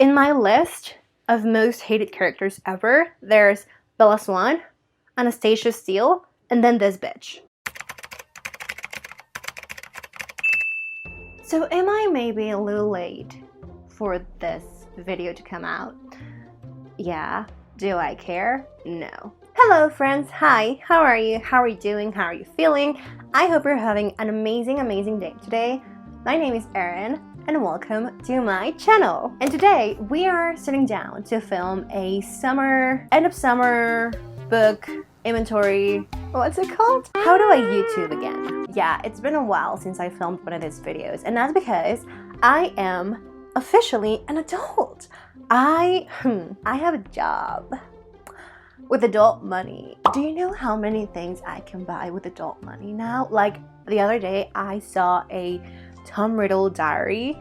In my list of most hated characters ever, there's Bella Swan, Anastasia Steele, and then this bitch. So am I maybe a little late for this video to come out? Yeah. Do I care? No. Hello friends, hi, how are you? How are you doing? How are you feeling? I hope you're having an amazing day today. My name is Erin and welcome to my channel. And today we are sitting down to film a end of summer book inventory. What's it called? How do I YouTube again? Yeah, it's been a while since I filmed one of these videos, and that's because I am officially an adult. I have a job with adult money. Do you know how many things I can buy with adult money now? Like the other day I saw a Tom Riddle diary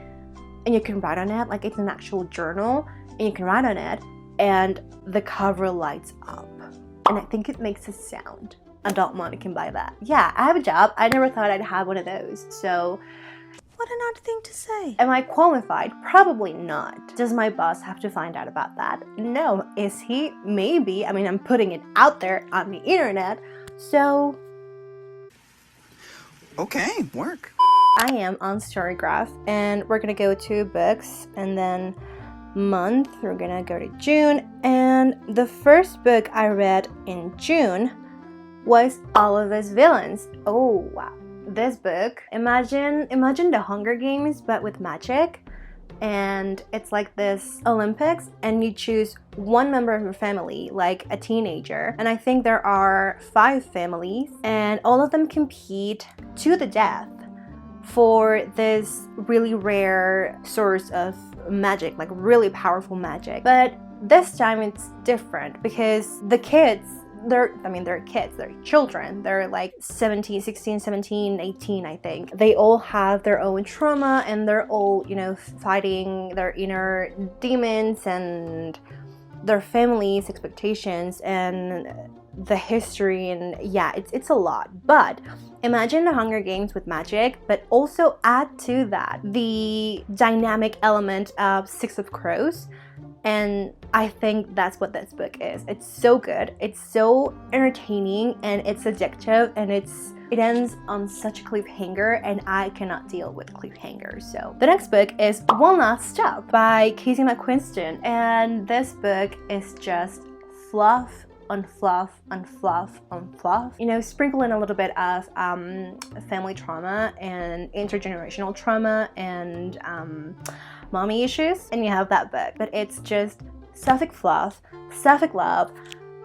and you can write on it, like it's an actual journal and you can write on it and the cover lights up and I think it makes a sound. Adult money can buy that. Yeah, I have a job. I never thought I'd have one of those, so what an odd thing to say. Am I qualified? Probably not. Does my boss have to find out about that? No. Is he? Maybe. I mean, I'm putting it out there on the internet, so okay, work. I am on Storygraph, and we're gonna go to books, and then month, we're gonna go to June, and the first book I read in June was All of Us Villains. Oh, wow. This book, imagine the Hunger Games but with magic, and it's like this Olympics and you choose one member of your family, like a teenager, and I think there are 5 families and all of them compete to the death for this really rare source of magic, like really powerful magic. But this time it's different because the kids, they're kids, they're children, they're like 16, 17, 18, I think. They all have their own trauma and they're all, fighting their inner demons and their family's expectations and the history, and yeah, it's a lot. But imagine the Hunger Games with magic, but also add to that the dynamic element of Six of Crows. And I think that's what this book is. It's so good, it's so entertaining, and it's addictive, and it ends on such a cliffhanger, and I cannot deal with cliffhangers. So the next book is One Last Stop by Casey McQuiston, and this book is just fluff on fluff on fluff on fluff. Sprinkle in a little bit of family trauma and intergenerational trauma and mommy issues, and you have that book. But it's just sapphic fluff, sapphic love,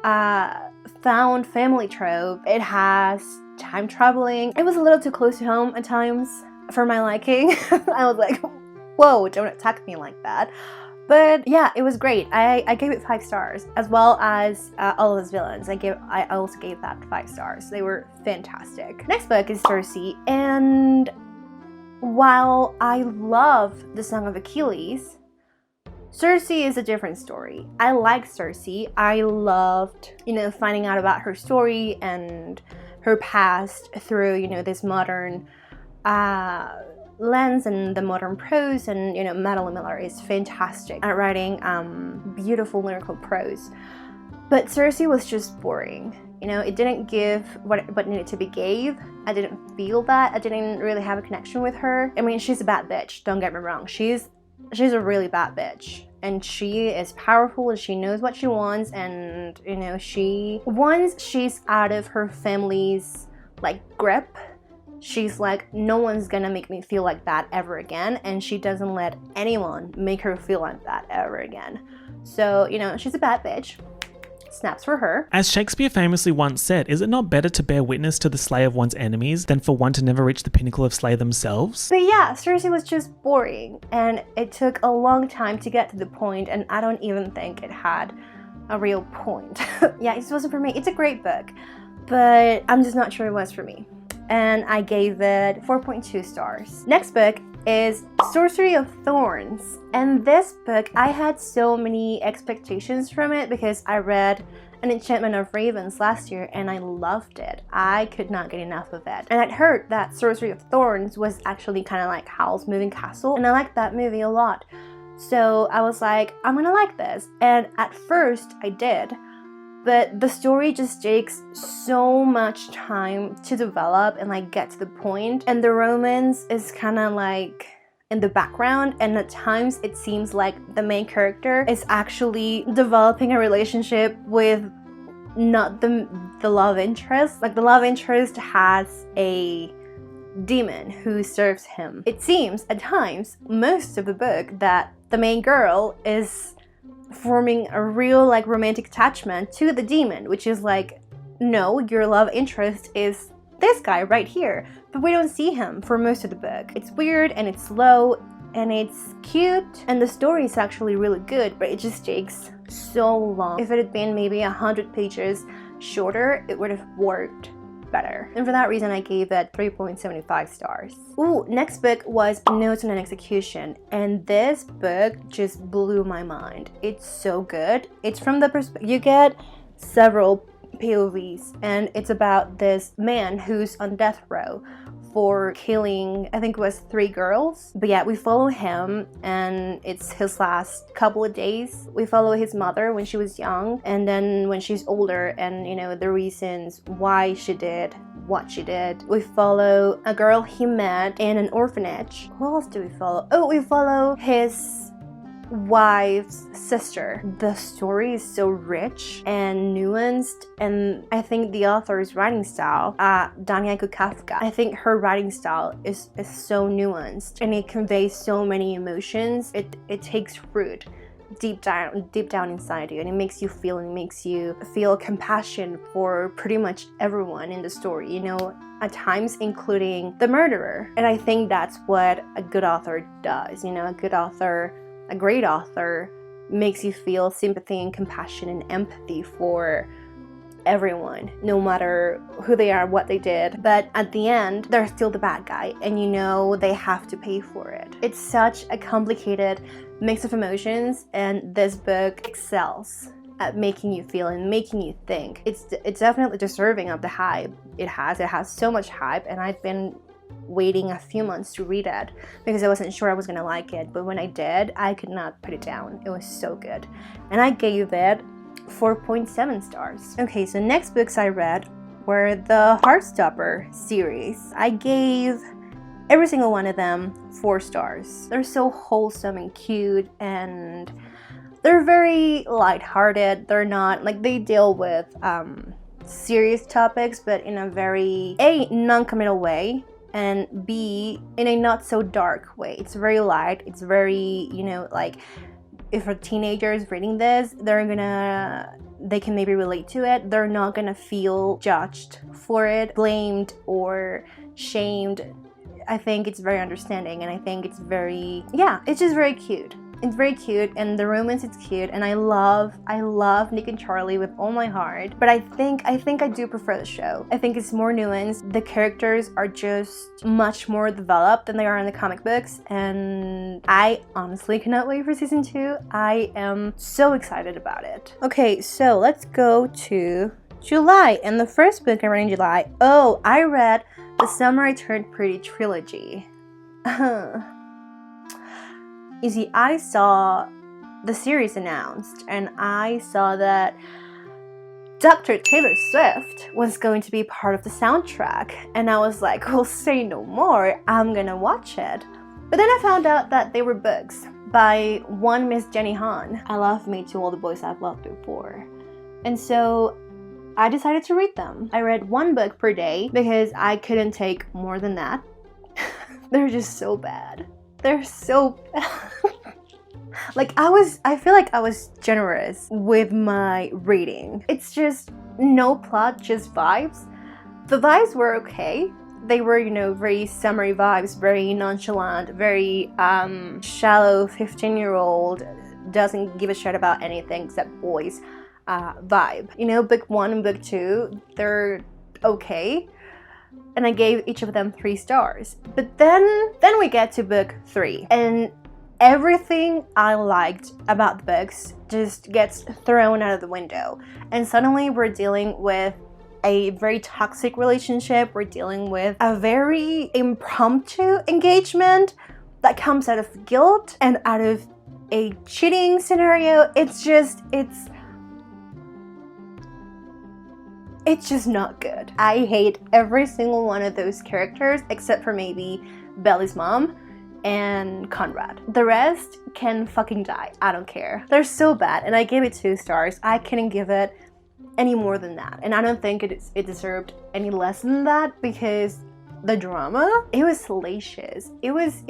found family trope. It has time traveling. It was a little too close to home at times for my liking. I was like, whoa, don't attack me like that. But yeah, it was great. I gave it 5 stars, as well as All of Us Villains. I also gave that 5 stars. They were fantastic. Next book is Circe, and while I love the Song of Achilles, Circe is a different story. I like Circe. I loved, finding out about her story and her past through, this modern lens and the modern prose, and Madeline Miller is fantastic at writing beautiful lyrical prose. But Circe was just boring. It didn't give what needed to be gave. I didn't feel that. I didn't really have a connection with her. I mean, she's a bad bitch, don't get me wrong. She's a really bad bitch, and she is powerful and she knows what she wants, and once she's out of her family's grip, she's like, no one's gonna make me feel like that ever again, and she doesn't let anyone make her feel like that ever again. So, she's a bad bitch. Snaps for her. As Shakespeare famously once said, is it not better to bear witness to the slay of one's enemies than for one to never reach the pinnacle of slay themselves? But yeah, Circe was just boring, and it took a long time to get to the point, and I don't even think it had a real point. Yeah, it just wasn't for me. It's a great book, but I'm just not sure it was for me. And I gave it 4.2 stars. Next book is Sorcery of Thorns, and this book, I had so many expectations from it because I read An Enchantment of Ravens last year and I loved it. I could not get enough of it, and I'd heard that Sorcery of Thorns was actually kind of like Howl's Moving Castle, and I liked that movie a lot. So I was like, I'm gonna like this. And at first I did. But the story just takes so much time to develop and like get to the point. And the romance is kind of like in the background, and at times it seems like the main character is actually developing a relationship with not the love interest. Like the love interest has a demon who serves him. It seems at times, most of the book, that the main girl is forming a real like romantic attachment to the demon, which is like, no, your love interest is this guy right here, but we don't see him for most of the book. It's weird and it's slow and it's cute, and the story is actually really good, but it just takes so long. If it had been maybe 100 pages shorter, it would have worked better. And for that reason, I gave it 3.75 stars. Ooh, next book was Notes on an Execution, and this book just blew my mind. It's so good. It's from the perspective, you get several POVs, and it's about this man who's on death row for killing, I think it was 3 girls. But yeah, we follow him, and it's his last couple of days. We follow his mother when she was young, and then when she's older, and you know, the reasons why she did what she did. We follow a girl he met in an orphanage. Who else do we follow? Oh, we follow his wife's sister. The story is so rich and nuanced, and I think the author's writing style, Dania Kafka, I think her writing style is so nuanced, and it conveys so many emotions. It takes root deep down inside you, and it makes you feel compassion for pretty much everyone in the story, you know, at times including the murderer. And I think that's what a good author does, you know. A great author makes you feel sympathy and compassion and empathy for everyone, no matter who they are, what they did. But at the end, they're still the bad guy, and you know they have to pay for it. It's such a complicated mix of emotions, and this book excels at making you feel and making you think. It's definitely deserving of the hype it has so much hype, and I've been waiting a few months to read it because I wasn't sure I was gonna like it, but when I did, I could not put it down. It was so good, and I gave it 4.7 stars. Okay, so next books I read were the Heartstopper series. I gave every single one of them 4 stars. They're so wholesome and cute, and they're very lighthearted. They're not like, they deal with serious topics, but in a very non-committal way, and B, in a not so dark way. It's very light. It's very, you know, like, if a teenager is reading this, they can maybe relate to it. They're not gonna feel judged for it, blamed or shamed. I think it's very understanding, and I think it's very, yeah, it's just very cute. It's very cute, and the romance is cute, and I love Nick and Charlie with all my heart. But I think I do prefer the show. I think it's more nuanced. The characters are just much more developed than they are in the comic books, and I honestly cannot wait for season 2. I am so excited about it. Okay, so let's go to July, and the first book I read in July, I read The Summer I Turned Pretty trilogy. You see, I saw the series announced, and I saw that Dr. Taylor Swift was going to be part of the soundtrack, and I was like, well, say no more, I'm gonna watch it. But then I found out that they were books by one Miss Jenny Han. I love Me to All the Boys I've Loved Before. And so I decided to read them. I read 1 book per day because I couldn't take more than that. They're just so bad. They're so bad. Like, I feel like I was generous with my reading. It's just no plot, just vibes. The vibes were okay. They were, you know, very summery vibes, very nonchalant, very shallow 15-year-old, doesn't give a shit about anything except boys vibe. You know, book 1 and book 2, they're okay. And I gave each of them 3 stars. But then we get to book 3, and everything I liked about the books just gets thrown out of the window. And suddenly we're dealing with a very toxic relationship. We're dealing with a very impromptu engagement that comes out of guilt and out of a cheating scenario. It's just not good. I hate every single one of those characters except for maybe Belly's mom and Conrad. The rest can fucking die. I don't care. They're so bad, and I gave it 2 stars. I couldn't give it any more than that, and I don't think it deserved any less than that, because the drama, it was salacious. It was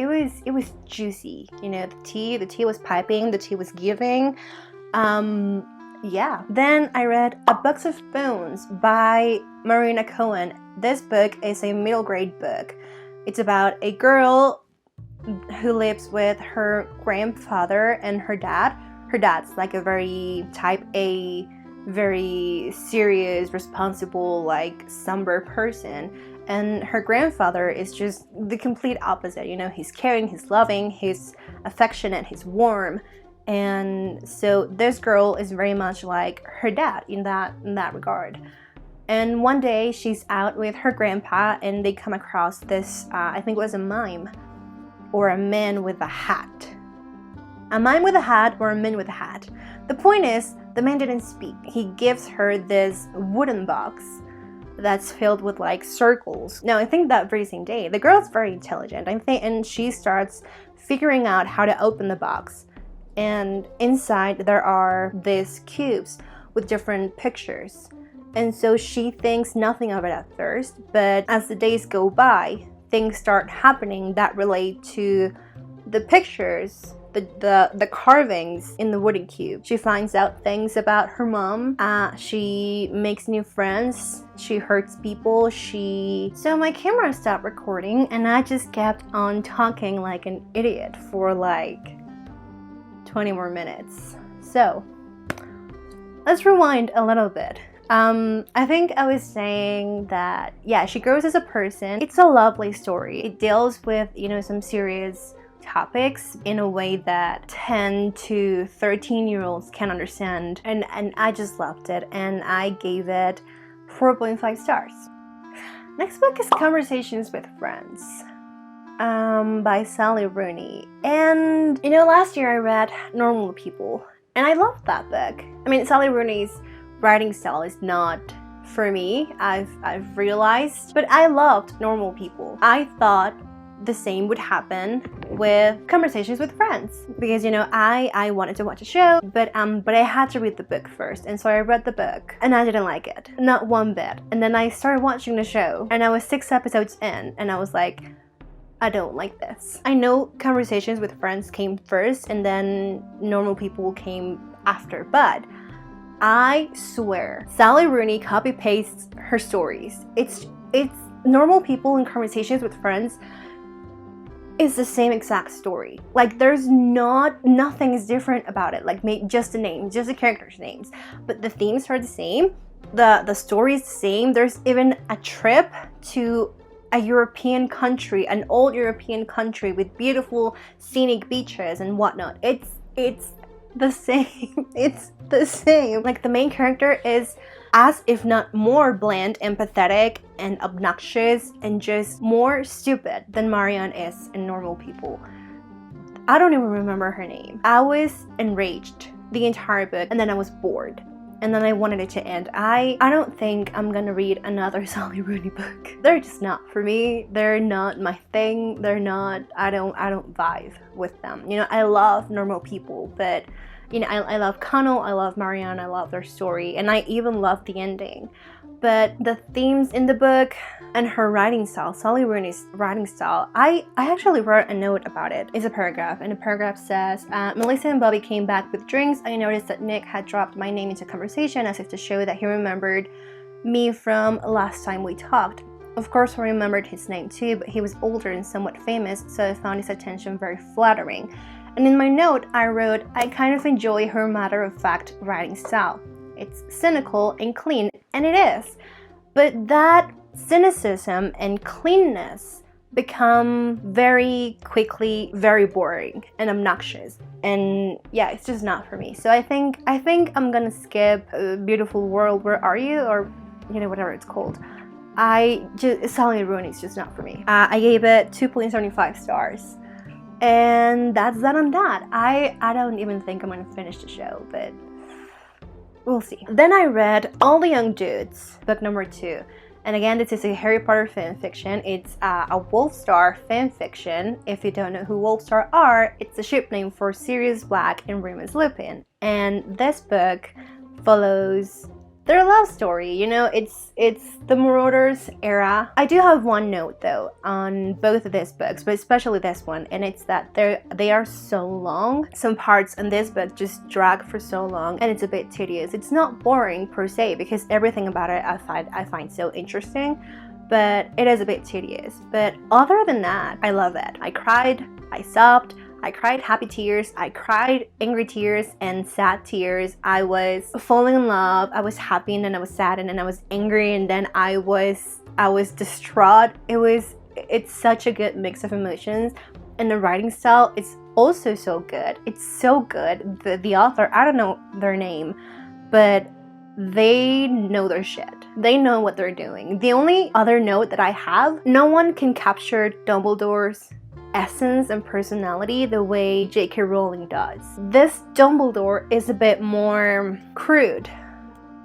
juicy. You know, the tea was piping, the tea was giving. Yeah. Then I read A Box of Bones by Marina Cohen. This book is a middle grade book. It's about a girl who lives with her grandfather and her dad. Her dad's like a very type A, very serious, responsible, like somber person. And her grandfather is just the complete opposite. You know, he's caring, he's loving, he's affectionate, he's warm. And so this girl is very much like her dad in that regard. And one day she's out with her grandpa and they come across this, I think it was a mime or a man with a hat. A mime with a hat or a man with a hat. The point is, the man didn't speak. He gives her this wooden box that's filled with like circles. Now, I think that very same day, the girl's very intelligent, and she starts figuring out how to open the box. And inside there are these cubes with different pictures. And so she thinks nothing of it at first, but as the days go by, things start happening that relate to the pictures, the carvings in the wooden cube. She finds out things about her mom. She makes new friends. She hurts people. So my camera stopped recording and I just kept on talking like an idiot for like 20 more minutes. So let's rewind a little bit. I think I was saying that, yeah, she grows as a person. It's a lovely story. It deals with, you know, some serious topics in a way that 10 to 13-year-olds can understand. And I just loved it. And I gave it 4.5 stars. Next book is Conversations with Friends by Sally Rooney. And, you know, last year I read Normal People. And I loved that book. I mean, Sally Rooney's writing style is not for me, I've realized, but I loved Normal People. I thought the same would happen with Conversations with Friends, because, you know, I wanted to watch a show, but I had to read the book first, and so I read the book and I didn't like it, not one bit. And then I started watching the show and I was 6 episodes in and I was like, I don't like this. I know Conversations with Friends came first and then Normal People came after, but I swear, Sally Rooney copy-pastes her stories. It's Normal People and Conversations with Friends is the same exact story. Like, there's nothing is different about it. Like, just the names, just the characters' names. But the themes are the same. The story is the same. There's even a trip to a European country, an old European country with beautiful scenic beaches and whatnot. It's the same. It's the same. Like, the main character is as if not more bland, empathetic, and obnoxious, and just more stupid than Marianne is in Normal People. I don't even remember her name. I was enraged the entire book, and then I was bored. And then I wanted it to end. I don't think I'm gonna read another Sally Rooney book. They're just not for me. They're not my thing. They're not, I don't vibe with them. You know, I love Normal People, but you know, I love Connell, I love Marianne, I love their story, and I even love the ending. But the themes in the book and her writing style, Sally Rooney's writing style, I actually wrote a note about it. It's a paragraph, and the paragraph says, Melissa and Bobby came back with drinks. I noticed that Nick had dropped my name into conversation as if to show that he remembered me from last time we talked. Of course, I remembered his name too, but he was older and somewhat famous, so I found his attention very flattering. And in my note, I wrote, I kind of enjoy her matter-of-fact writing style. It's cynical and clean, and it is. But that cynicism and cleanness become very quickly very boring and obnoxious. And yeah, it's just not for me. So I think I'm gonna skip Beautiful World, Where Are You? Or, you know, whatever it's called. Sally Rooney is just not for me. I gave it 2.75 stars. And that's that on that. I don't even think I'm gonna finish the show, but we'll see. Then I read All the Young Dudes, book number 2. And again, this is a Harry Potter fan fiction. It's a Wolfstar fan fiction. If you don't know who Wolfstar are, it's a ship name for Sirius Black and Remus Lupin. And this book follows their love story. You know, it's the Marauders era. I do have one note though on both of these books, but especially this one, and it's that they are so long. Some parts in this book just drag for so long, and it's a bit tedious. It's not boring per se because everything about it I find so interesting, but it is a bit tedious. But other than that, I love it. I cried, I sobbed, I cried happy tears, I cried angry tears and sad tears. I was falling in love, I was happy, and then I was sad, and then I was angry, and then I was distraught. It's such a good mix of emotions, and the writing style is also so good. It's so good. The author, I don't know their name, but they know their shit. They know what they're doing. The only other note that I have, no one can capture Dumbledore's essence and personality the way J.K. Rowling does. This Dumbledore is a bit more crude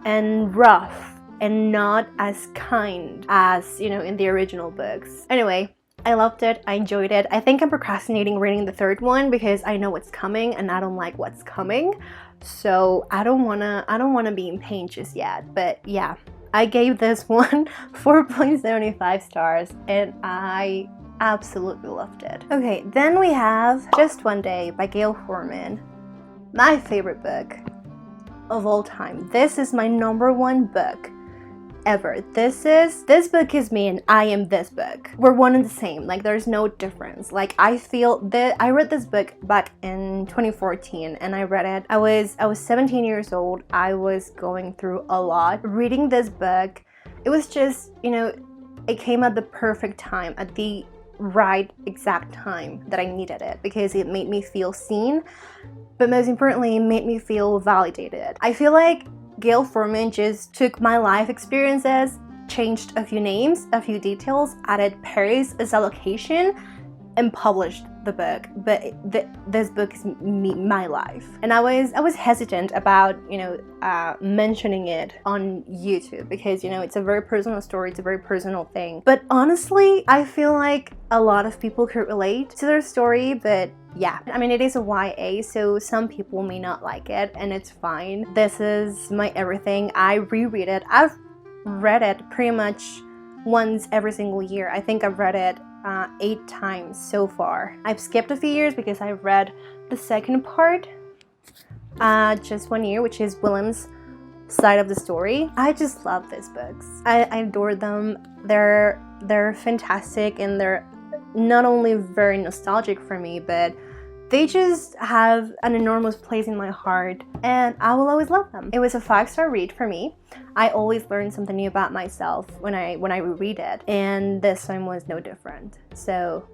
and rough and not as kind as, you know, in the original books. Anyway, I loved it. I enjoyed it. I think I'm procrastinating reading the third one because I know what's coming and I don't like what's coming. So I don't wanna be in pain just yet. But yeah, I gave this one 4.75 stars and I absolutely loved it. Okay, then we have Just One Day by Gail Forman. My favorite book of all time. This is my #1 book ever. This book is me and I am this book. We're one and the same. Like there's no difference. Like I feel that I read this book back in 2014 and I read it. I was 17 years old. I was going through a lot. Reading this book, it was just, you know, it came at the perfect time, at the right exact time that I needed it, because it made me feel seen, but most importantly, it made me feel validated. I feel like Gail Forman just took my life experiences, changed a few names, a few details, added Paris as a location, and published the book. But this book is my life, and I was hesitant about, you know, mentioning it on YouTube because, you know, it's a very personal story, it's a very personal thing. But honestly, I feel like a lot of people could relate to their story. But yeah, I mean, it is a YA, so some people may not like it, and it's fine. This is my everything. I reread it. I've read it pretty much once every single year. I think I've read it 8 times so far. I've skipped a few years because I read the second part just 1 year, which is Willem's side of the story. I just love these books. I adore them. They're fantastic, and they're not only very nostalgic for me, but they just have an enormous place in my heart, and I will always love them. It was a 5-star read for me. I always learn something new about myself when I reread it, and this time was no different. So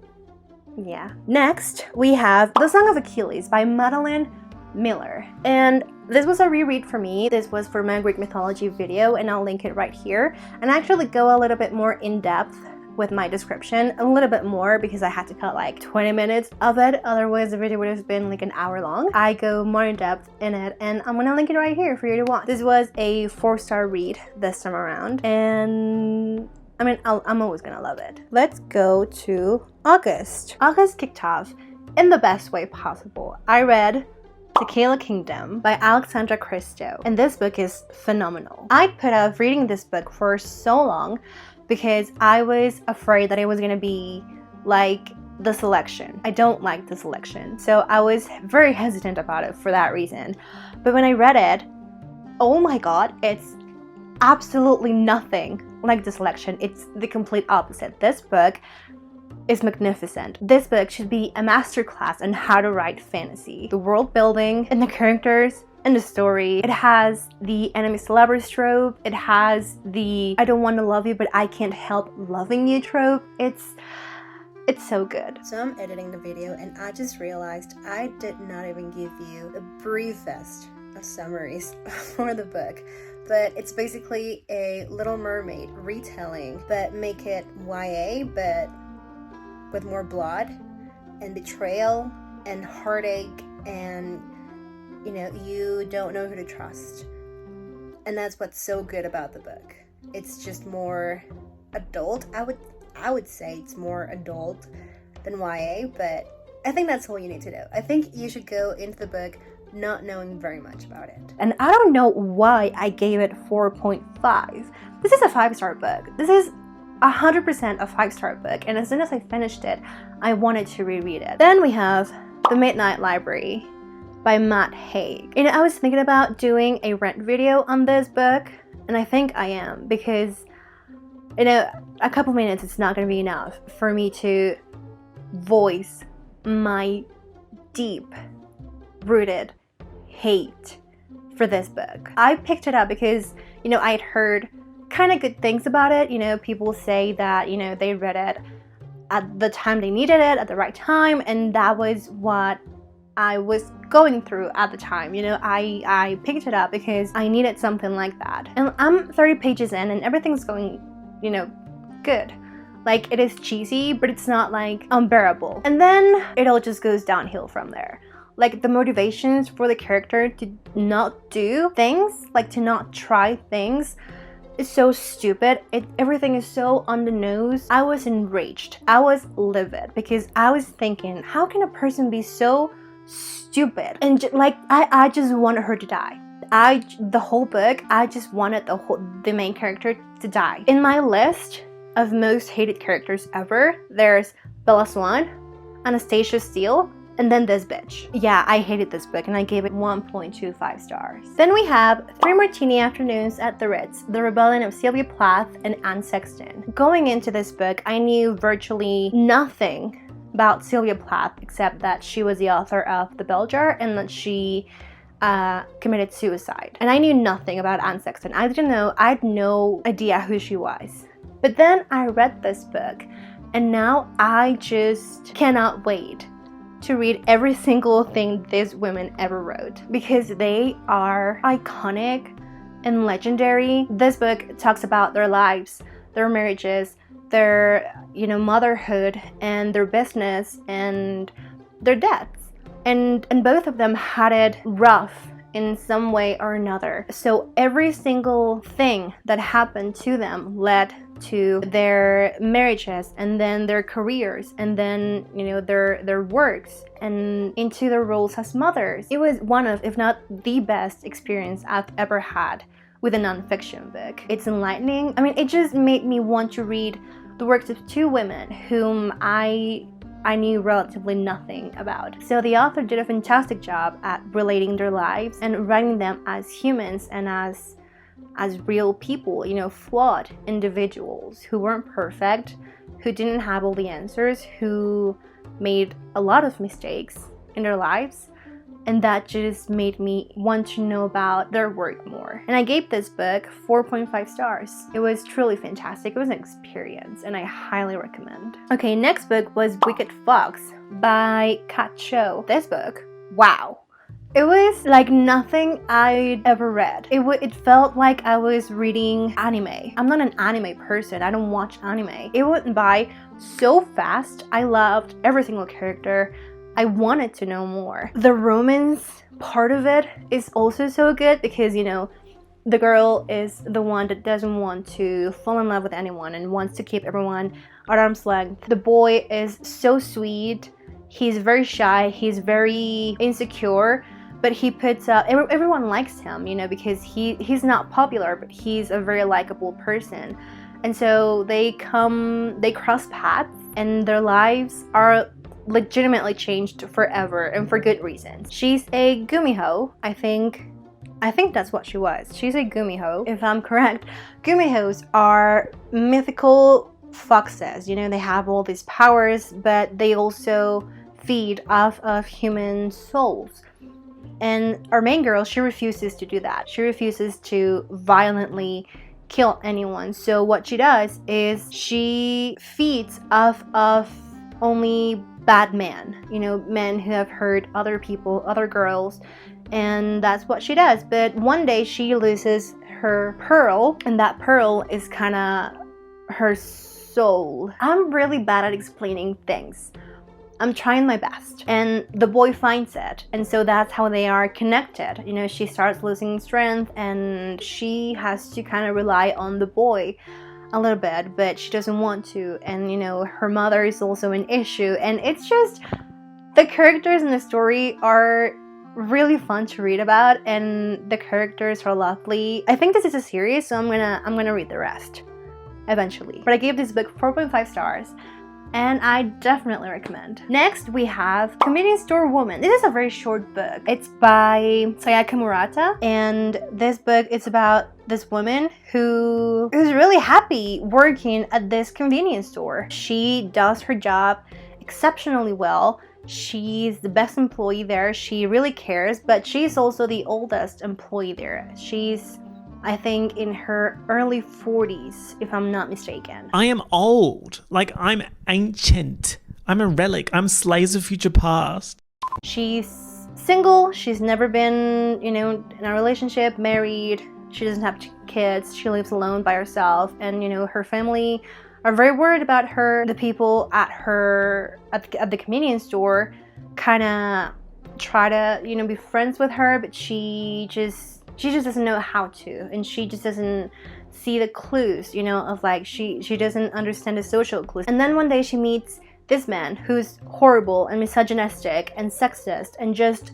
yeah. Next, we have The Song of Achilles by Madeline Miller. And this was a reread for me. This was for my Greek mythology video, and I'll link it right here. And I actually go a little bit more in depth with my description, a little bit more because I had to cut like 20 minutes of it, otherwise the video would have been like an hour long. I go more in depth in it, and I'm gonna link it right here for you to watch. This was a 4-star read this time around, and I mean, I'm always gonna love it. Let's go to August. August kicked off in the best way possible. I read The Kayla Kingdom by Alexandra Christo, and this book is phenomenal. I'd put off reading this book for so long because I was afraid that it was gonna be like The Selection. I don't like The Selection, so I was very hesitant about it for that reason. But when I read it, oh my god, it's absolutely nothing like The Selection. It's the complete opposite. This book is magnificent. This book should be a masterclass on how to write fantasy. The world building and the characters and the story. It has the enemies to lovers trope. It has the I don't want to love you but I can't help loving you trope. It's so good. So I'm editing the video and I just realized I did not even give you the briefest of summaries for the book. But it's basically a Little Mermaid retelling, but make it YA, but with more blood and betrayal and heartache, and you don't know who to trust. And that's what's so good about the book. It's just more adult. I would say it's more adult than YA, but I think that's all you need to know. I think you should go into the book not knowing very much about it. And I don't know why I gave it 4.5. This is a 5-star book. This is 100% a 5-star book, and as soon as I finished it, I wanted to reread it. Then we have The Midnight Library by Matt Haig. I was thinking about doing a rant video on this book, and I think I am, because a couple minutes is not going to be enough for me to voice my deep-rooted hate for this book. I picked it up because, I had heard kind of good things about it. People say that, they read it at the time they needed it, at the right time, and that was what I was going through at the time. I picked it up because I needed something like that. And I'm 30 pages in and everything's going, good. Like, it is cheesy, but it's not like unbearable. And then it all just goes downhill from there. Like, the motivations for the character to not do things, like to not try things, is so stupid. Everything is so on the nose. I was enraged. I was livid because I was thinking, how can a person be so stupid? And I just wanted her to die. The whole book, I just wanted the main character to die. In my list of most hated characters ever, there's Bella Swan, Anastasia Steele, and then this bitch. Yeah, I hated this book and I gave it 1.25 stars. Then we have 3 Martini Afternoons at the Ritz, The Rebellion of Sylvia Plath and Anne Sexton. Going into this book, I knew virtually nothing about Sylvia Plath except that she was the author of The Bell Jar and that she committed suicide. And I knew nothing about Anne Sexton. I had no idea who she was. But then I read this book and now I just cannot wait to read every single thing these women ever wrote because they are iconic and legendary. This book talks about their lives, their marriages, their motherhood, and their business and their deaths. And both of them had it rough in some way or another. So every single thing that happened to them led to their marriages and then their careers and then their works and into their roles as mothers. It was one of, if not the best experience I've ever had with a nonfiction book. It's enlightening. I mean, it just made me want to read the works of 2 women whom I knew relatively nothing about. So the author did a fantastic job at relating their lives and writing them as humans and as real people, flawed individuals who weren't perfect, who didn't have all the answers, who made a lot of mistakes in their lives. And that just made me want to know about their work more. And I gave this book 4.5 stars. It was truly fantastic. It was an experience and I highly recommend. Okay, next book was Wicked Fox by Kat Cho. This book, wow. It was like nothing I'd ever read. It felt like I was reading anime. I'm not an anime person. I don't watch anime. It went by so fast. I loved every single character. I wanted to know more. The romance part of it is also so good because, the girl is the one that doesn't want to fall in love with anyone and wants to keep everyone at arm's length. The boy is so sweet. He's very shy. He's very insecure. But he puts up, everyone likes him, because he's not popular, but he's a very likable person. And so they cross paths and their lives are legitimately changed forever and for good reasons. She's a Gummy Hoe. I think that's what she was. She's a Gummy Hoe, if I'm correct. Gummy Hoes are mythical foxes. They have all these powers, but they also feed off of human souls. And our main girl, she refuses to do that. She refuses to violently kill anyone. So what she does is she feeds off of only bad men, men who have hurt other people, other girls, and that's what she does. But one day she loses her pearl, and that pearl is kind of her soul. I'm really bad at explaining things. I'm trying my best. And the boy finds it. And so that's how they are connected. You know, she starts losing strength and she has to kind of rely on the boy a little bit, but she doesn't want to. And, you know, her mother is also an issue. And it's just, the characters in the story are really fun to read about, and the characters are lovely. I think this is a series, so I'm gonna read the rest eventually. But I gave this book 4.5 stars. And I definitely recommend. Next, we have Convenience Store Woman. This is a very short book. It's by Sayaka Murata, and this book is about this woman who's really happy working at this convenience store. She does her job exceptionally well. She's the best employee there. She really cares, but she's also the oldest employee there. She's, I think, in her early 40s, if I'm not mistaken. I am old. Like, I'm ancient. I'm a relic. I'm slaves of future past. She's single. She's never been, you know, in a relationship, married. She doesn't have kids. She lives alone by herself. And, you know, her family are very worried about her. The people at the convenience store kind of try to, you know, be friends with her, but she just doesn't know how to, and she just doesn't see the clues, you know, of like she doesn't understand the social clues. And then one day she meets this man who's horrible and misogynistic and sexist and just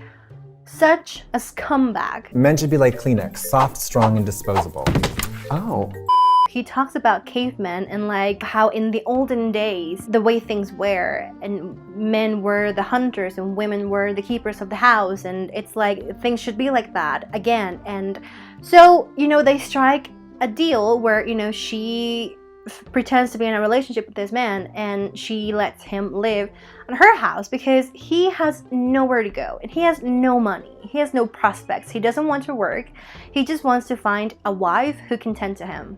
such a scumbag. Men should be like Kleenex, soft, strong, and disposable. Oh. He talks about cavemen and like how in the olden days, the way things were, and men were the hunters and women were the keepers of the house, and it's like things should be like that again. And so, you know, they strike a deal where, you know, she pretends to be in a relationship with this man and she lets him live at her house because he has nowhere to go and he has no money. He has no prospects. He doesn't want to work. He just wants to find a wife who can tend to him.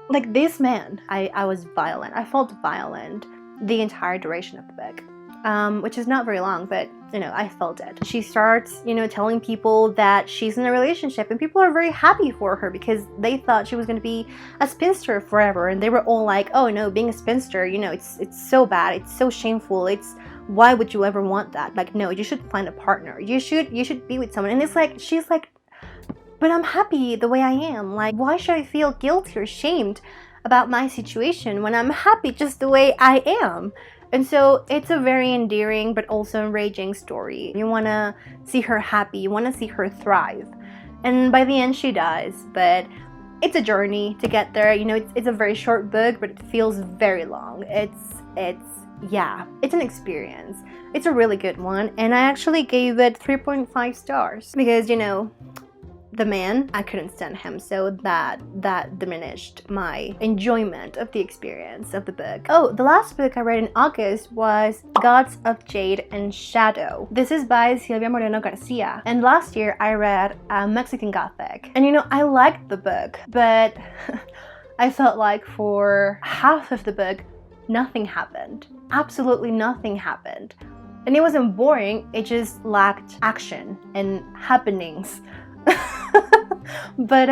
Like this man, I was violent. I felt violent the entire duration of the book, which is not very long, but, you know, I felt it. She starts, you know, telling people that she's in a relationship, and people are very happy for her because they thought she was going to be a spinster forever, and they were all like, oh no, being a spinster, you know, it's so bad, it's so shameful, why would you ever want that? Like, no, you should find a partner. You should be with someone. And it's like, she's like, but I'm happy the way I am. Like, why should I feel guilty or shamed about my situation when I'm happy just the way I am? And so it's a very endearing but also enraging story. You want to see her happy. You want to see her thrive. And by the end, she does. But it's a journey to get there. You know, it's a very short book, but it feels very long. It's an experience. It's a really good one. And I actually gave it 3.5 stars because, you know, the man, I couldn't stand him, so that diminished my enjoyment of the experience of the book. Oh, the last book I read in August was Gods of Jade and Shadow. This is by Silvia Moreno Garcia, and last year I read Mexican Gothic. And you know, I liked the book, but I felt like for half of the book, nothing happened. Absolutely nothing happened. And it wasn't boring, it just lacked action and happenings. But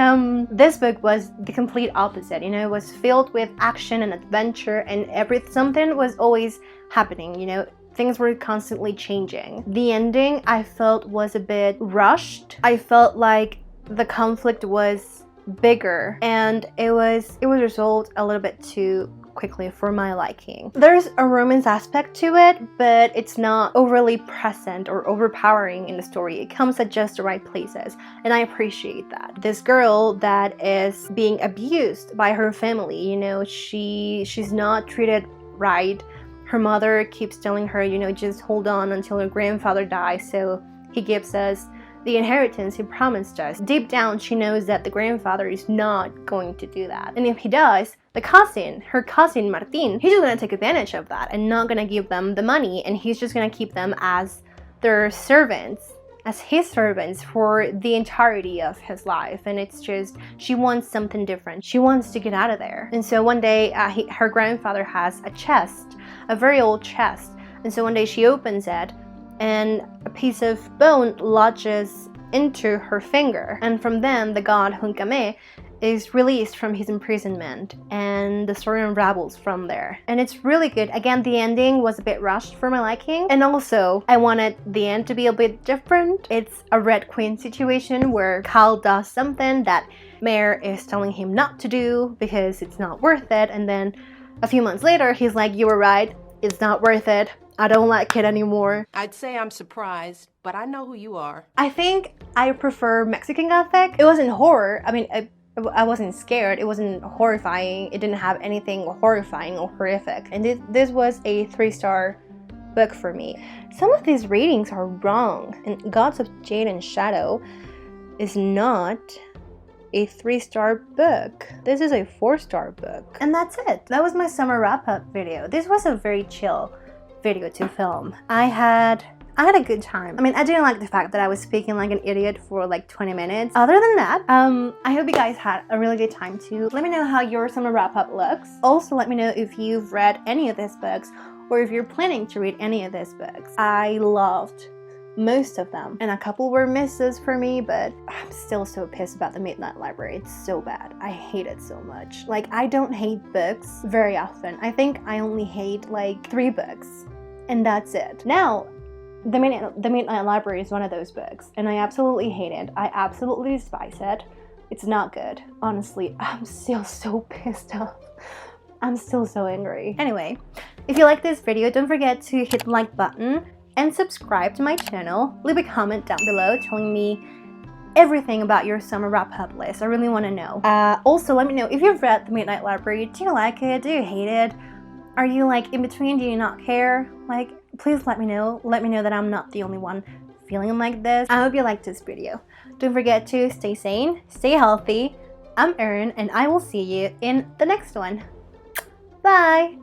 this book was the complete opposite. You know, it was filled with action and adventure, and something was always happening. You know, things were constantly changing. The ending I felt was a bit rushed. I felt like the conflict was bigger, and it was resolved a little bit too quickly for my liking. There's a romance aspect to it, but it's not overly present or overpowering in the story. It comes at just the right places, and I appreciate that. This girl that is being abused by her family, you know, she's not treated right. Her mother keeps telling her, you know, just hold on until her grandfather dies, so he gives us the inheritance he promised us. Deep down, she knows that the grandfather is not going to do that. And if he does, her cousin Martin, he's just gonna take advantage of that and not gonna give them the money, and he's just gonna keep them as their servants, as his servants for the entirety of his life. And it's just, she wants something different. She wants to get out of there. And so one day, her grandfather has a chest, a very old chest. And so one day she opens it, and a piece of bone lodges into her finger. And from then, the god Hunkame is released from his imprisonment, and the story unravels from there. And it's really good. Again, the ending was a bit rushed for my liking, and also I wanted the end to be a bit different. It's a Red Queen situation where Kyle does something that Mare is telling him not to do because it's not worth it, and then a few months later he's like, you were right, it's not worth it, I don't like it anymore. I'd say I'm surprised, but I know who you are. I think I prefer Mexican Gothic. It wasn't horror. I mean, I wasn't scared. It wasn't horrifying. It didn't have anything horrifying or horrific. And this was a 3-star book for me. Some of these ratings are wrong. And Gods of Jade and Shadow is not a 3-star book. This is a 4-star book. And that's it. That was my summer wrap-up video. This was a very chill video to film. I had a good time. I mean, I didn't like the fact that I was speaking like an idiot for like 20 minutes. Other than that, I hope you guys had a really good time too. Let me know how your summer wrap-up looks. Also, let me know if you've read any of these books or if you're planning to read any of these books. I loved most of them, and a couple were misses for me, but I'm still so pissed about the Midnight Library. It's so bad. I hate it so much. Like, I don't hate books very often. I think I only hate like 3 books, and that's it. Now, the Midnight Library is one of those books, and I absolutely hate it. I absolutely despise it. It's not good. Honestly, I'm still so pissed off. I'm still so angry. Anyway, if you like this video, don't forget to hit the like button and subscribe to my channel. Leave a comment down below telling me everything about your summer wrap-up list. I really want to know. Also, let me know if you've read the Midnight Library. Do you like it? Do you hate it? Are you like in between? Do you not care? Like, please let me know. Let me know that I'm not the only one feeling like this. I hope you liked this video. Don't forget to stay sane, stay healthy. I'm Erin, and I will see you in the next one. Bye!